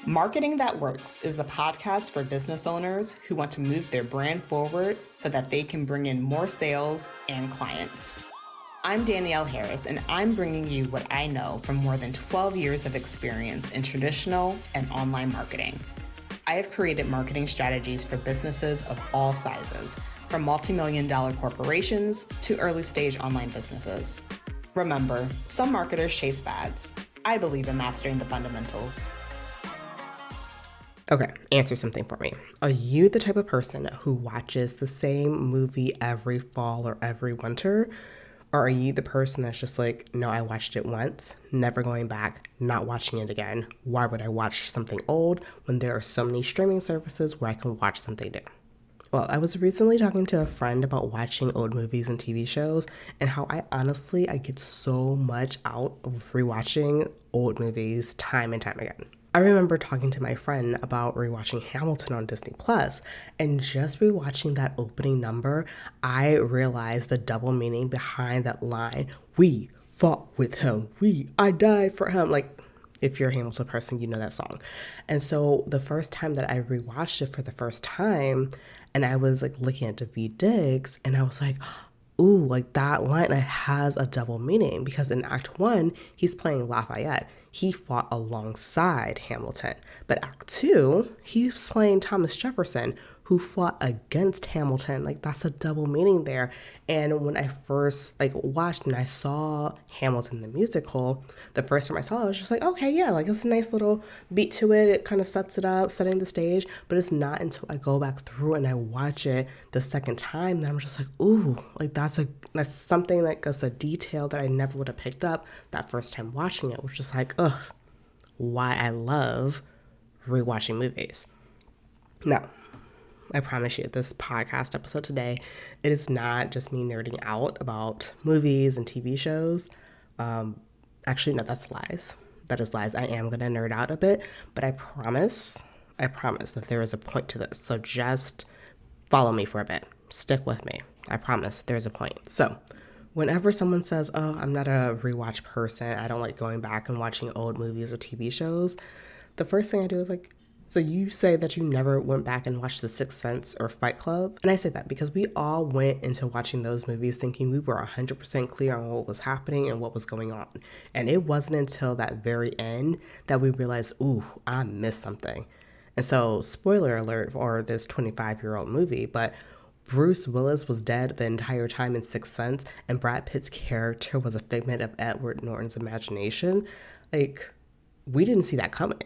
Marketing That Works is the podcast for business owners who want to move their brand forward so that they can bring in more sales and clients. I'm Danielle Harris, and I'm bringing you what I know from more than 12 years of experience in traditional and online marketing. I have created marketing strategies for businesses of all sizes, from multi-million-dollar corporations to early-stage online businesses. Remember, some marketers chase fads. I believe in mastering the fundamentals. Okay, answer something for me. Are you the type of person who watches the same movie every fall or every winter? Or are you the person that's just like, no, I watched it once, never going back, not watching it again? Why would I watch something old when there are so many streaming services where I can watch something new? Well, I was recently talking to a friend about watching old movies and TV shows and how I get so much out of rewatching old movies time and time again. I remember talking to my friend about rewatching Hamilton on Disney Plus, and just rewatching that opening number, I realized the double meaning behind that line. We fought with him. I died for him. Like, if you're a Hamilton person, you know that song. And so the first time that I rewatched it for the first time, and I was like looking at Daveed Diggs, and I was like, ooh, like that line has a double meaning, because in Act 1, he's playing Lafayette. He fought alongside Hamilton. But Act 2, he's playing Thomas Jefferson, who fought against Hamilton. Like, that's a double meaning there. And when I first watched and I saw Hamilton the musical, the first time I saw it, I was just like, okay, yeah, like it's a nice little beat to it. It kind of sets it up, setting the stage. But it's not until I go back through and I watch it the second time that I'm just like, ooh, like that's something like that's a detail that I never would have picked up that first time watching it, which is like, ugh, why I love rewatching movies. Now, I promise you, this podcast episode today, it is not just me nerding out about movies and TV shows. Actually, no, that's lies. That is lies. I am going to nerd out a bit, but I promise that there is a point to this. So just follow me for a bit. Stick with me. I promise there's a point. So whenever someone says, oh, I'm not a rewatch person, I don't like going back and watching old movies or TV shows, the first thing I do is like, so you say that you never went back and watched The Sixth Sense or Fight Club? And I say that because we all went into watching those movies thinking we were 100% clear on what was happening and what was going on. And it wasn't until that very end that we realized, ooh, I missed something. And so, spoiler alert for this 25-year-old movie, but Bruce Willis was dead the entire time in Sixth Sense, and Brad Pitt's character was a figment of Edward Norton's imagination. Like, we didn't see that coming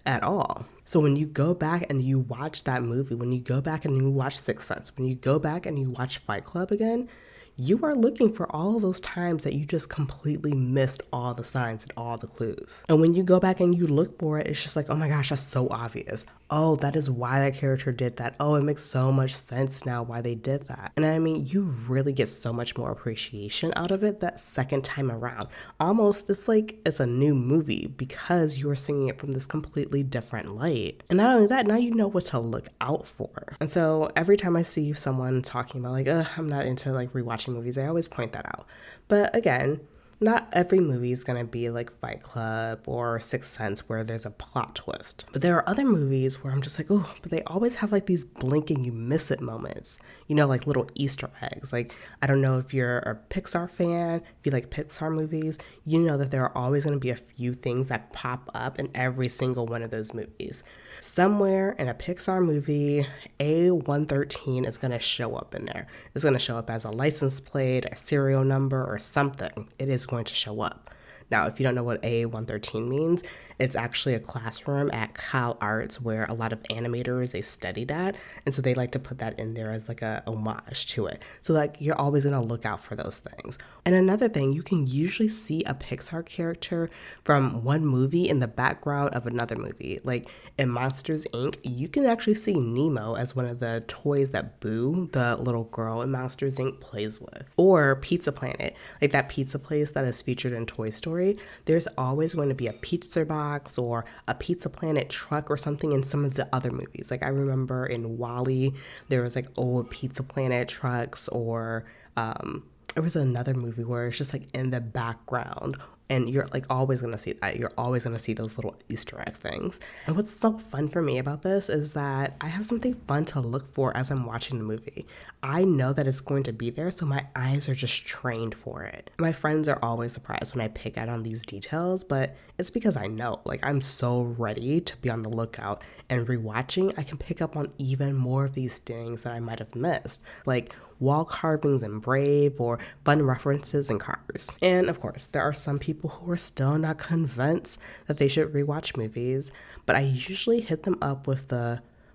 at all. So when you go back and you watch that movie, when you go back and you watch Sixth Sense, when you go back and you watch Fight Club again, you are looking for all of those times that you just completely missed all the signs and all the clues. And when you go back and you look for it, it's just like, oh my gosh, that's so obvious. Oh, that is why that character did that. Oh, it makes so much sense now why they did that. And I mean, you really get so much more appreciation out of it that second time around. Almost, it's like it's a new movie because you're seeing it from this completely different light. And not only that, now you know what to look out for. And so every time I see someone talking about like, I'm not into like rewatching movies, I always point that out. But again, not every movie is going to be like Fight Club or Sixth Sense where there's a plot twist. But there are other movies where I'm just like, oh, but they always have like these blinking you miss it moments, you know, like little Easter eggs. Like, I don't know if you're a Pixar fan, if you like Pixar movies, you know that there are always going to be a few things that pop up in every single one of those movies. Somewhere in a Pixar movie, A113 is going to show up in there. It's going to show up as a license plate, a serial number, or something. It is going to show up. Now, if you don't know what A113 means, it's actually a classroom at Cal Arts where a lot of animators, they studied at. And so they like to put that in there as like a homage to it. So like you're always going to look out for those things. And another thing, you can usually see a Pixar character from one movie in the background of another movie. Like in Monsters, Inc., you can actually see Nemo as one of the toys that Boo, the little girl in Monsters, Inc., plays with. Or Pizza Planet, like that pizza place that is featured in Toy Story. There's always going to be a pizza box or a Pizza Planet truck or something in some of the other movies. Like I remember in WALL-E, there was like old Pizza Planet trucks, or there was another movie where it's just like in the background, And you're like always gonna see that. You're always gonna see those little Easter egg things. And what's so fun for me about this is that I have something fun to look for as I'm watching the movie. I know that it's going to be there, so my eyes are just trained for it. My friends are always surprised when I pick out on these details, but it's because I know. Like, I'm so ready to be on the lookout. And rewatching, I can pick up on even more of these things that I might have missed. Like wall carvings in Brave or fun references in Cars. And of course, there are some people who are still not convinced that they should rewatch movies, but I usually hit them up with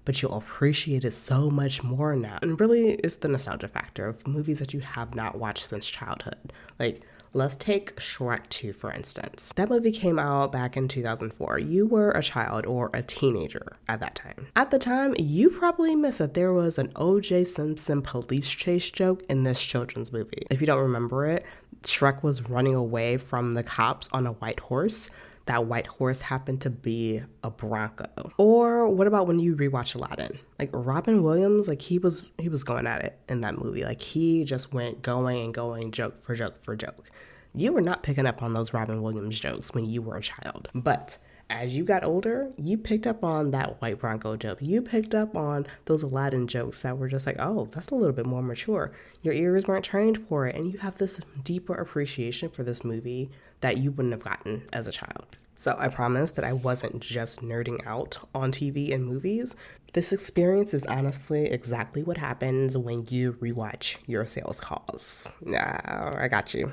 but you'll appreciate it so much more now. And really, it's the nostalgia factor of movies that you have not watched since childhood. Like, let's take Shrek 2, for instance. That movie came out back in 2004. You were a child or a teenager at that time. At the time, you probably missed that there was an O.J. Simpson police chase joke in this children's movie. If you don't remember it, Shrek was running away from the cops on a white horse. That white horse happened to be a Bronco. Or what about when you rewatch Aladdin? Like Robin Williams, like he was going at it in that movie. Like he just went going, joke for joke for joke. You were not picking up on those Robin Williams jokes when you were a child. But as you got older, you picked up on that white Bronco joke. You picked up on those Aladdin jokes that were just like, oh, that's a little bit more mature. Your ears weren't trained for it, and you have this deeper appreciation for this movie that you wouldn't have gotten as a child. So I promise that I wasn't just nerding out on TV and movies. This experience is honestly exactly what happens when you rewatch your sales calls. I got you.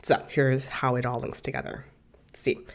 So here's how it all links together. See,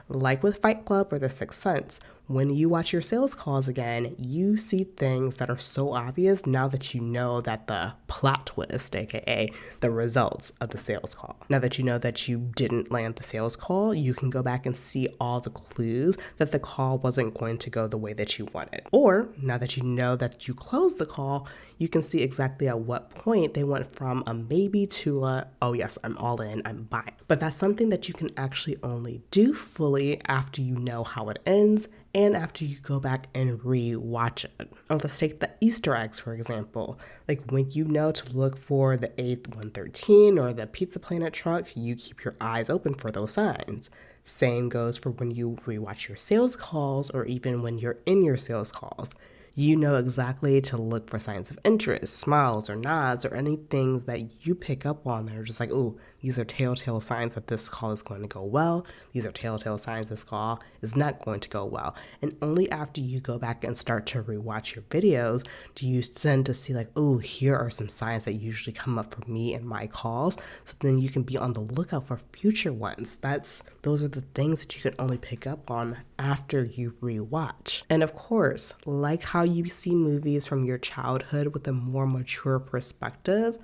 like with Fight Club or The Sixth Sense, when you watch your sales calls again, you see things that are so obvious now that you know that the plot twist, aka the results of the sales call. Now that you know that you didn't land the sales call, you can go back and see all the clues that the call wasn't going to go the way that you wanted. Or now that you know that you closed the call, you can see exactly at what point they went from a maybe to a, oh yes, I'm all in, I'm buying. But that's something that you can actually only do fully after you know how it ends and after you go back and re-watch it. Or let's take the Easter eggs, for example. Like when you know to look for the 8th 113 or the Pizza Planet truck, you keep your eyes open for those signs. Same goes for when you re-watch your sales calls or even when you're in your sales calls. You know exactly to look for signs of interest, smiles or nods or any things that you pick up on that are just like, ooh, these are telltale signs that this call is going to go well. These are telltale signs this call is not going to go well. And only after you go back and start to rewatch your videos do you tend to see like, ooh, here are some signs that usually come up for me in my calls. So then you can be on the lookout for future ones. Those are the things that you can only pick up on after you rewatch. And of course, like how you see movies from your childhood with a more mature perspective,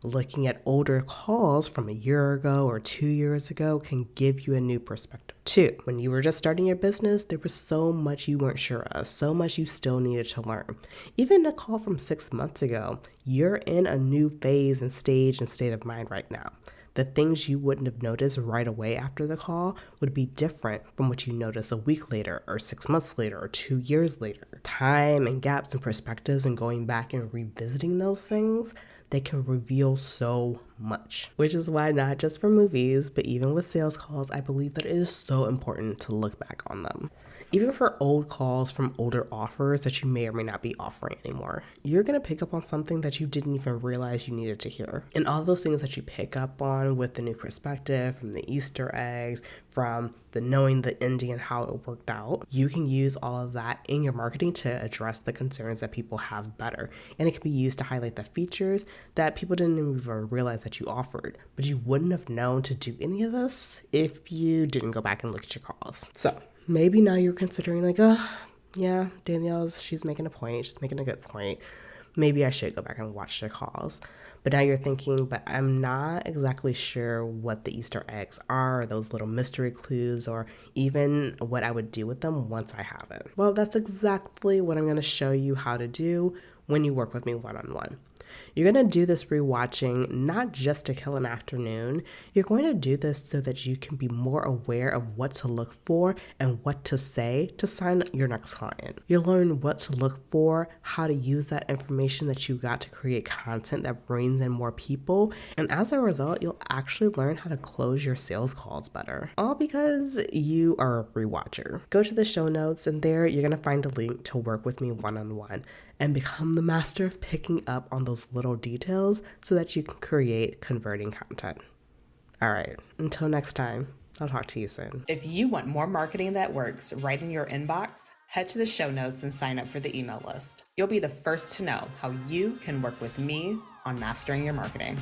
looking at older calls from a year ago or 2 years ago can give you a new perspective too. When you were just starting your business, there was so much you weren't sure of, so much you still needed to learn. Even a call from 6 months ago, you're in a new phase and stage and state of mind right now. The things you wouldn't have noticed right away after the call would be different from what you notice a week later or 6 months later or 2 years later. Time and gaps and perspectives and going back and revisiting those things, they can reveal so much. Which is why not just for movies, but even with sales calls, I believe that it is so important to look back on them. Even for old calls from older offers that you may or may not be offering anymore, you're going to pick up on something that you didn't even realize you needed to hear. And all those things that you pick up on with the new perspective, from the Easter eggs, from the knowing the ending and how it worked out, you can use all of that in your marketing to address the concerns that people have better. And it can be used to highlight the features that people didn't even realize that you offered. But you wouldn't have known to do any of this if you didn't go back and look at your calls. So maybe now you're considering like, oh, yeah, she's making a point. She's making a good point. Maybe I should go back and watch their calls. But now you're thinking, but I'm not exactly sure what the Easter eggs are, those little mystery clues, or even what I would do with them once I have it. Well, that's exactly what I'm going to show you how to do when you work with me one-on-one. You're going to do this rewatching not just to kill an afternoon. You're going to do this so that you can be more aware of what to look for and what to say to sign your next client. You'll learn what to look for, how to use that information that you got to create content that brings in more people, and as a result, you'll actually learn how to close your sales calls better. All because you are a rewatcher. Go to the show notes, and there you're going to find a link to work with me one-on-one and become the master of picking up on those little details so that you can create converting content. All right, until next time, I'll talk to you soon. If you want more marketing that works right in your inbox, head to the show notes and sign up for the email list. You'll be the first to know how you can work with me on mastering your marketing.